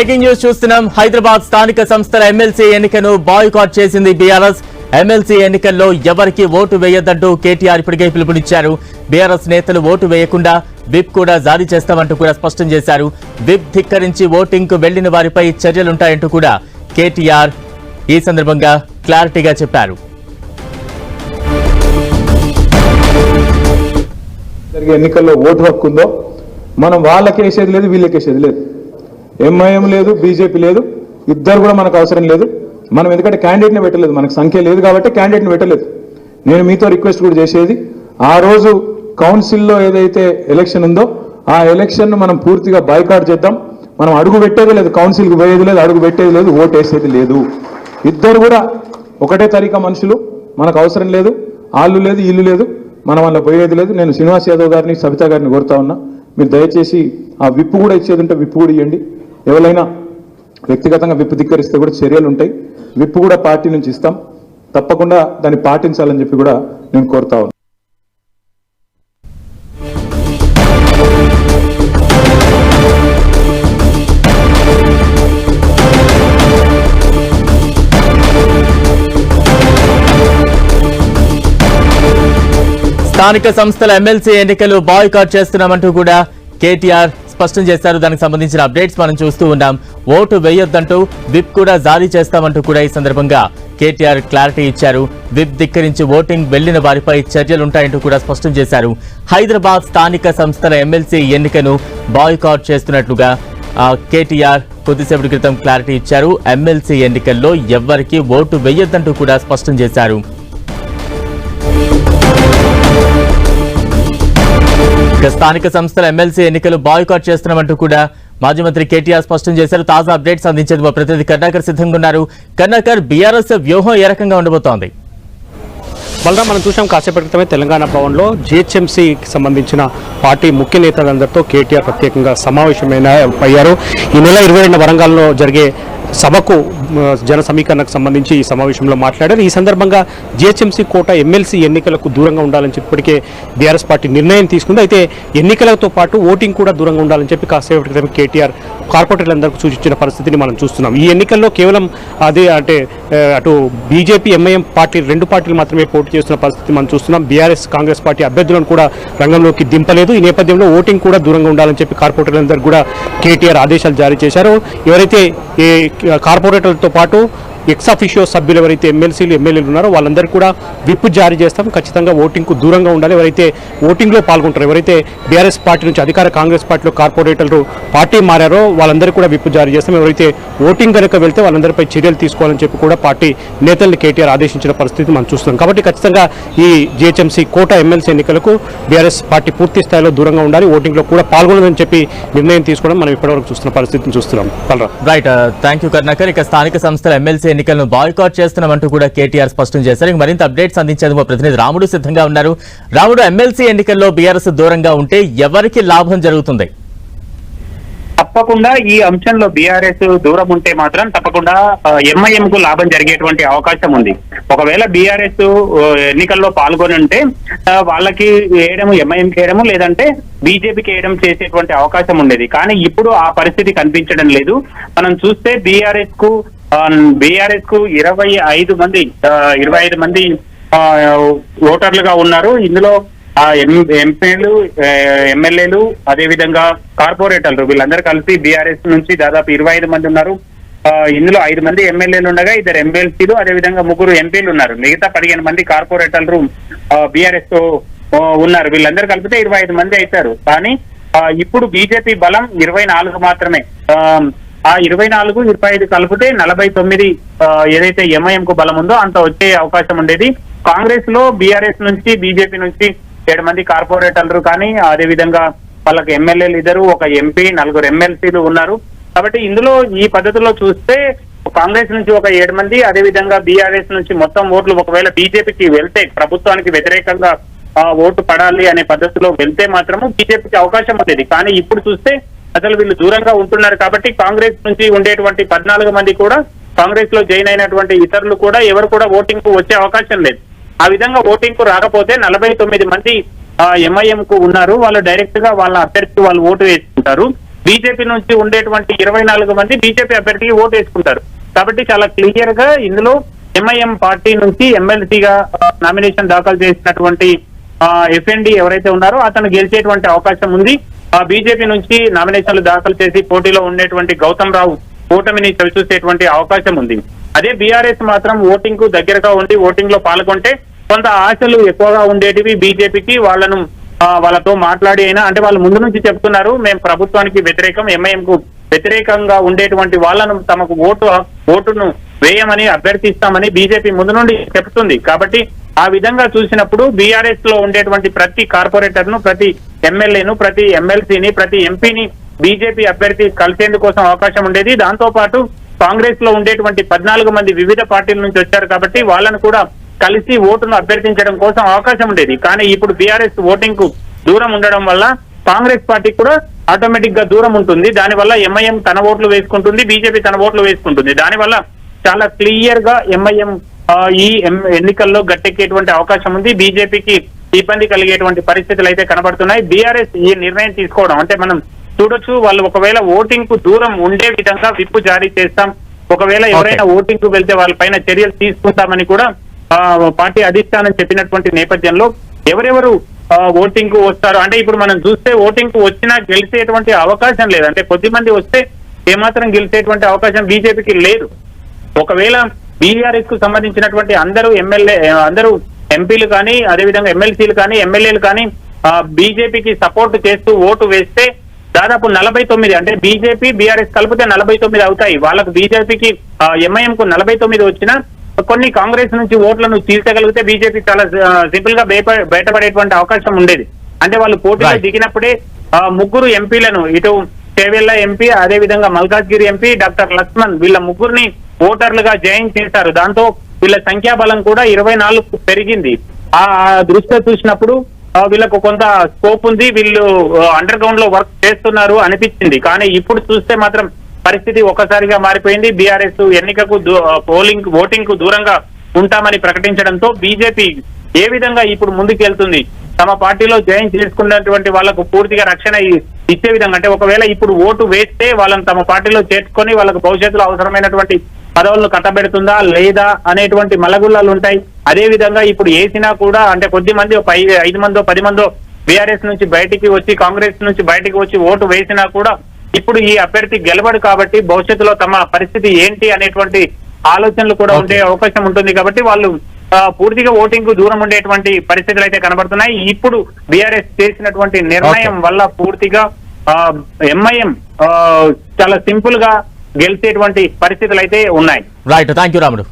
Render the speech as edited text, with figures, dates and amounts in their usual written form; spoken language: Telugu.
బ్రేకింగ్ న్యూస్ చూస్తున్నాం. హైదరాబాద్ స్థానిక సంస్థల ఎమ్మెల్సీ ఎన్నికను బాయ్కాట్ చేసింది బీఆర్ఎస్. ఎమ్మెల్సీ ఎన్నికల్లో ఎవరికి ఓటు వేయొద్దంటూ కేటీఆర్ ఇప్పటికే పిలుపునిచ్చారు. బీఆర్ఎస్ నేతలు ఓటు వేయకుండా విప్ కూడా జారీ చేస్తామంటూ కూడా స్పష్టం చేశారు. విప్ ధిక్కరించి ఓటింగ్ కు వెళ్లిన వారిపై చర్యలుంటాయంటూ కూడా కేటీఆర్ ఈ సందర్భంగా క్లారిటీగా చెప్పారు. జరిగే ఎన్నికల్లో ఓటు హక్కు ఉందో మనం వాళ్ళకి వేసేది లేదు, వీళ్ళకి వేసేది లేదు. ఎంఐఎం లేదు, బీజేపీ లేదు, ఇద్దరు కూడా మనకు అవసరం లేదు. మనం ఎందుకంటే క్యాండిడేట్ని పెట్టలేదు, మనకు సంఖ్య లేదు కాబట్టి క్యాండిడేట్ని పెట్టలేదు. నేను మీతో రిక్వెస్ట్ కూడా చేసేది, ఆ రోజు కౌన్సిల్లో ఏదైతే ఎలక్షన్ ఉందో ఆ ఎలక్షన్ మనం పూర్తిగా బాయ్కాట్ చేద్దాం. మనం అడుగు పెట్టేది లేదు, కౌన్సిల్కి పోయేది లేదు, అడుగు పెట్టేది లేదు, ఓటు వేసేది లేదు. ఇద్దరు కూడా ఒకటే తరీకా మనుషులు, మనకు అవసరం లేదు. వాళ్ళు లేదు, ఇల్లు లేదు, మనం వాళ్ళ పోయేది లేదు. నేను శ్రీనివాస్ యాదవ్ గారిని, సబితా గారిని కోరుతా ఉన్నా, మీరు దయచేసి ఆ విప్పు కూడా ఇచ్చేది ఉంటే విప్పు కూడా ఇవ్వండి. ఎవరైనా వ్యక్తిగతంగా విప్పు ధిక్కరిస్తే కూడా చర్యలు ఉంటాయి. విప్పు కూడా పార్టీ నుంచి ఇస్తాం, తప్పకుండా దాన్ని పాటించాలని చెప్పి కూడా నేను కోరుతా ఉన్నాను. స్థానిక సంస్థల ఎమ్మెల్సీ ఎన్నికలు బాయ్కాట్ చేస్తున్నామంటూ కూడా కేటీఆర్ స్పష్టం చేశారు. దానికి సంబంధించిన అప్డేట్స్ మనం చూస్తూ ఉన్నాం. ఓటు వేయొద్దంటూ విప్ కూడా జారీ చేస్తామంటూ కూడా ఈ సందర్భంగా కేటీఆర్ క్లారిటీ ఇచ్చారు. విప్ ధిక్కరించి ఓటింగ్ వెళ్లిన వారిపై చర్యలుంటాయంటూ కూడా స్పష్టం చేశారు. హైదరాబాద్ స్థానిక సంస్థల ఎమ్మెల్సీ ఎన్నికను బాయ్కాట్ చేస్తున్నట్లుగా కేటీఆర్ కొద్దిసేపటి క్రితం క్లారిటీ ఇచ్చారు. ఎమ్మెల్సీ ఎన్నికల్లో ఎవ్వరికీ ఓటు వేయొద్దంటూ కూడా స్పష్టం చేశారు. స్థానిక సంస్థల ఎమ్మెల్సీ ఎన్నికలు బాయ్కాట్ చేస్తున్నామంటూ కూడా మాజీ మంత్రి కేటీఆర్ స్పష్టం చేశారు. తాజా అప్డేట్స్ అందించేందుకు మా ప్రతినిధి కర్ణాకర్ సిద్ధంగా ఉన్నారు. కర్ణాకర్, బీఆర్ఎస్ వ్యూహం ఏ రకంగా ఉండబోతోంది? బలరాం, మనం చూసాం కాసేపటి క్రితమే తెలంగాణ భవన్లో జిహెచ్ఎంసీకి సంబంధించిన పార్టీ ముఖ్య నేతలందరితో కేటీఆర్ ప్రత్యేకంగా అయ్యారు. ఈ నెల 22న వరంగల్లో జరిగే సభకు జన సమీకరణకు సంబంధించి ఈ సమావేశంలో మాట్లాడారు. ఈ సందర్భంగా జిహెచ్ఎంసీ కోట ఎమ్మెల్సీ ఎన్నికలకు దూరంగా ఉండాలని చెప్పి ఇప్పటికే బీఆర్ఎస్ పార్టీ నిర్ణయం తీసుకుంది. అయితే ఎన్నికలతో పాటు ఓటింగ్ కూడా దూరంగా ఉండాలని చెప్పి కాసేపటి క్రితం కేటీఆర్ కార్పొరేటర్లందరికీ సూచించిన పరిస్థితిని మనం చూస్తున్నాం. ఈ ఎన్నికల్లో కేవలం అటు బీజేపీ, ఎంఐఎం పార్టీ రెండు పార్టీలు మాత్రమే పోటీ చేస్తున్న పరిస్థితి మనం చూస్తున్నాం. బీఆర్ఎస్, కాంగ్రెస్ పార్టీ అభ్యర్థులను కూడా రంగంలోకి దింపలేదు. ఈ నేపథ్యంలో ఓటింగ్ కూడా దూరంగా ఉండాలని చెప్పి కార్పొరేటర్లందరికీ కూడా కేటీఆర్ ఆదేశాలు జారీ చేశారు. ఎవరైతే కార్పొరేటర్లతో పాటు ఎక్సాఫిషియో సభ్యులు ఎవరైతే ఎమ్మెల్సీలు, ఎమ్మెల్యేలు ఉన్నారో వాళ్ళందరూ కూడా విప్ జారీ చేస్తాం. ఖచ్చితంగా ఓటింగ్కు దూరంగా ఉండాలి. ఎవరైతే ఓటింగ్లో పాల్గొంటారో, ఎవరైతే బీఆర్ఎస్ పార్టీ నుంచి అధికార కాంగ్రెస్ పార్టీలో కార్పొరేటర్లు పార్టీ మారారో వాళ్ళందరూ కూడా విప్ జారీ చేస్తాం. ఎవరైతే ఓటింగ్ కనుక వెళ్తే వాళ్ళందరిపై చర్యలు తీసుకోవాలని చెప్పి కూడా పార్టీ నేతల్ని కేటీఆర్ ఆదేశించిన పరిస్థితి మనం చూస్తున్నాం. కాబట్టి ఖచ్చితంగా ఈ జిహెచ్ఎంసీ కోట ఎమ్మెల్సీ ఎన్నికలకు బీఆర్ఎస్ పార్టీ పూర్తి స్థాయిలో దూరంగా ఉండాలి, ఓటింగ్లో కూడా పాల్గొనదని చెప్పి నిర్ణయం తీసుకోవడం మనం ఇప్పటివరకు చూస్తున్న పరిస్థితిని చూస్తున్నాం. Right, thank you Karnakar. ఇక స్థానిక సంస్థల ఎమ్మెల్సీ ఎన్నికలను బాయ్కాట్ చేస్తున్నామంటూ కూడా కేటీఆర్ స్పష్టం చేశారు. మరింత అప్డేట్స్ అందించేందుకు ప్రతినిధి రాముడు సిద్ధంగా ఉన్నారు. రాముడు, ఎమ్మెల్సీ ఎన్నికల్లో బీఆర్ఎస్ దూరంగా ఉంటే ఎవరికి లాభం జరుగుతుంది? తప్పకుండా ఈ అంశంలో బీఆర్ఎస్ దూరం ఉంటే మాత్రం తప్పకుండా ఎంఐఎం కు లాభం జరిగేటువంటి అవకాశం ఉంది. ఒకవేళ బీఆర్ఎస్ ఎన్నికల్లో పాల్గొని ఉంటే వాళ్ళకి వేయడము, ఎంఐఎంకి వేయడము, లేదంటే బీజేపీకి వేయడం చేసేటువంటి అవకాశం ఉండేది. కానీ ఇప్పుడు ఆ పరిస్థితి కనిపించడం లేదు. మనం చూస్తే బీఆర్ఎస్ కు 25 మంది ఓటర్లుగా ఉన్నారు. ఇందులో ఎంపీలు, ఎమ్మెల్యేలు, అదేవిధంగా కార్పొరేటర్లు వీళ్ళందరూ కలిసి బీఆర్ఎస్ నుంచి దాదాపు 25 మంది ఉన్నారు. ఇందులో 5 మంది ఎమ్మెల్యేలు ఉండగా 2 ఎమ్మెల్సీలు, అదేవిధంగా 3 ఎంపీలు ఉన్నారు. మిగతా 15 మంది కార్పొరేటర్లు బీఆర్ఎస్ తో ఉన్నారు. వీళ్ళందరూ కలిపితే 25 మంది అవుతారు. కానీ ఇప్పుడు బీజేపీ బలం 24 మాత్రమే. ఆ 24, 25 కలిపితే 49 ఏదైతే ఎంఐఎం కు బలం ఉందో అంత వచ్చే అవకాశం ఉండేది. కాంగ్రెస్ లో బీఆర్ఎస్ నుంచి, బీజేపీ నుంచి 7 మంది కార్పొరేటర్లు, కానీ అదేవిధంగా వాళ్ళకి ఎమ్మెల్యేలు 2, 1 ఎంపీ, 4 ఎమ్మెల్సీలు ఉన్నారు. కాబట్టి ఇందులో ఈ పద్ధతిలో చూస్తే కాంగ్రెస్ నుంచి ఒక 7 మంది, అదేవిధంగా బీఆర్ఎస్ నుంచి మొత్తం ఓట్లు ఒకవేళ బీజేపీకి వెళ్తే, ప్రభుత్వానికి వ్యతిరేకంగా ఓటు పడాలి అనే పద్ధతిలో వెళ్తే మాత్రము బీజేపీకి అవకాశం ఉండేది. కానీ ఇప్పుడు చూస్తే అసలు వీళ్ళు దూరంగా ఉంటున్నారు. కాబట్టి కాంగ్రెస్ నుంచి ఉండేటువంటి 14 మంది కూడా, కాంగ్రెస్ లో జాయిన్ అయినటువంటి ఇతరులు కూడా ఎవరు కూడా ఓటింగ్ కు వచ్చే అవకాశం లేదు. ఆ విధంగా ఓటింగ్ కు రాకపోతే 49 మంది ఎంఐఎం కు ఉన్నారు. వాళ్ళు డైరెక్ట్ గా వాళ్ళ అభ్యర్థికి వాళ్ళు ఓటు వేసుకుంటారు. బీజేపీ నుంచి ఉండేటువంటి 24 మంది బీజేపీ అభ్యర్థికి ఓటు వేసుకుంటారు. కాబట్టి చాలా క్లియర్ గా ఇందులో ఎంఐఎం పార్టీ నుంచి ఎమ్మెల్సీగా నామినేషన్ దాఖలు చేసినటువంటి ఎఫ్ఎన్డి ఎవరైతే ఉన్నారో అతను గెలిచేటువంటి అవకాశం ఉంది. బీజేపీ నుంచి నామినేషన్లు దాఖలు చేసి పోటీలో ఉండేటువంటి గౌతమ్ రావు ఓటమిని చవిచూసేటువంటి అవకాశం ఉంది. అదే బీఆర్ఎస్ మాత్రం ఓటింగ్ కు దగ్గరగా ఉండి ఓటింగ్ లో పాల్గొంటే కొంత ఆశలు ఎక్కువగా ఉండేటివి బీజేపీకి. వాళ్ళతో మాట్లాడి అయినా అంటే వాళ్ళు ముందు నుంచి చెప్తున్నారు మేము ప్రభుత్వానికి వ్యతిరేకం, ఎంఐఎం కు వ్యతిరేకంగా ఉండేటువంటి వాళ్ళను తమకు ఓటును వేయమని అభ్యర్థిస్తామని బీజేపీ ముందు నుండి చెప్తుంది. కాబట్టి ఆ విధంగా చూసినప్పుడు బీఆర్ఎస్ లో ఉండేటువంటి ప్రతి కార్పొరేటర్ ను, ప్రతి ఎమ్మెల్యేను, ప్రతి ఎమ్మెల్సీని, ప్రతి ఎంపీని బీజేపీ అభ్యర్థి కలిసేందుకు కోసం అవకాశం ఉండేది. దాంతో పాటు కాంగ్రెస్ లో ఉండేటువంటి 14 మంది వివిధ పార్టీల నుంచి వచ్చారు కాబట్టి వాళ్ళను కూడా కలిసి ఓటును అభ్యర్థించడం కోసం అవకాశం ఉండేది. కానీ ఇప్పుడు బీఆర్ఎస్ ఓటింగ్ కు దూరం ఉండడం వల్ల కాంగ్రెస్ పార్టీ కూడా ఆటోమేటిక్ గా దూరం ఉంటుంది. దానివల్ల ఎంఐఎం తన ఓట్లు వేసుకుంటుంది, బీజేపీ తన ఓట్లు వేసుకుంటుంది. దానివల్ల చాలా క్లియర్ గా ఎంఐఎం ఈ ఎన్నికల్లో గట్టెక్కేటువంటి అవకాశం ఉంది. బీజేపీకి ఇబ్బంది కలిగేటువంటి పరిస్థితులు అయితే కనబడుతున్నాయి. బీఆర్ఎస్ ఈ నిర్ణయం తీసుకోవడం అంటే మనం చూడొచ్చు, వాళ్ళు ఒకవేళ ఓటింగ్ కు దూరం ఉండే విధంగా విప్ జారీ చేస్తాం, ఒకవేళ ఎవరైనా ఓటింగ్ కు వెళ్తే వాళ్ళపైన చర్యలు తీసుకుంటామని కూడా పార్టీ అధిష్టానం చెప్పినటువంటి నేపథ్యంలో ఎవరెవరు ఓటింగ్ కు వస్తారు అంటే ఇప్పుడు మనం చూస్తే ఓటింగ్ కు వచ్చినా గెలిచేటువంటి అవకాశం లేదు. అంటే కొద్ది మంది వస్తే ఏమాత్రం గెలిచేటువంటి అవకాశం బీజేపీకి లేదు. ఒకవేళ బీఆర్ఎస్ కు సంబంధించినటువంటి అందరూ ఎంపీలు కానీ అదేవిధంగా ఎమ్మెల్సీలు కానీ ఎమ్మెల్యేలు కానీ బీజేపీకి సపోర్ట్ చేస్తూ ఓటు వేస్తే దాదాపు 49 అంటే బీజేపీ బీఆర్ఎస్ కలిపితే 49 అవుతాయి. వాళ్ళకు బీజేపీకి ఎంఐఎం కు 49 వచ్చినా కొన్ని కాంగ్రెస్ నుంచి ఓట్లను చీల్చగలిగితే బీజేపీ చాలా సింపుల్ గా బయటపడేటువంటి అవకాశం ఉండేది. అంటే వాళ్ళు పోటీలో దిగినప్పుడే 3 ఎంపీలను ఇటు చేవెళ్ల ఎంపీ, అదే విధంగా మల్కాజ్గిరి ఎంపీ డాక్టర్ లక్ష్మణ్ వీళ్ళ 3ని ఓటర్లుగా జాయిన్ చేశారు. దాంతో వీళ్ళ సంఖ్యాబలం కూడా 24 పెరిగింది. ఆ దృష్ట్యా చూసినప్పుడు వీళ్ళకు కొంత స్కోప్ ఉంది, వీళ్ళు అండర్ గ్రౌండ్ లో వర్క్ చేస్తున్నారు అనిపించింది. కానీ ఇప్పుడు చూస్తే మాత్రం పరిస్థితి ఒక్కసారిగా మారిపోయింది. బీఆర్ఎస్ ఎన్నికకు ఓటింగ్ కు దూరంగా ఉంటామని ప్రకటించడంతో బీజేపీ ఏ విధంగా ఇప్పుడు ముందుకు వెళ్తుంది, తమ పార్టీలో జాయిన్ చేసుకున్నటువంటి వాళ్లకు పూర్తిగా రక్షణ ఇచ్చే విధంగా అంటే ఒకవేళ ఇప్పుడు ఓటు వేస్తే వాళ్ళని తమ పార్టీలో చేర్చుకొని వాళ్ళకు భవిష్యత్తులో అవసరమైనటువంటి పదవులను కట్టబెడుతుందా లేదా అనేటువంటి మలగుల్లాలు ఉంటాయి. అదే విధంగా ఇప్పుడు వేసినా కూడా అంటే కొద్ది మంది 5 మందో 10 మందో బీఆర్ఎస్ నుంచి బయటికి వచ్చి కాంగ్రెస్ నుంచి బయటికి వచ్చి ఓటు వేసినా కూడా ఇప్పుడు ఈ అభ్యర్థి గెలవడు కాబట్టి భవిష్యత్తులో తమ పరిస్థితి ఏంటి అనేటువంటి ఆలోచనలు కూడా ఉండే అవకాశం ఉంటుంది. కాబట్టి వాళ్ళు పూర్తిగా ఓటింగ్ కు దూరం ఉండేటువంటి పరిస్థితులు అయితే కనబడుతున్నాయి. ఇప్పుడు బీఆర్ఎస్ చేసినటువంటి నిర్ణయం వల్ల పూర్తిగా ఎంఐఎం చాలా సింపుల్ గా గెలిచేటువంటి పరిస్థితులు అయితే ఉన్నాయి. రైట్, థ్యాంక్ యూ రాముడు.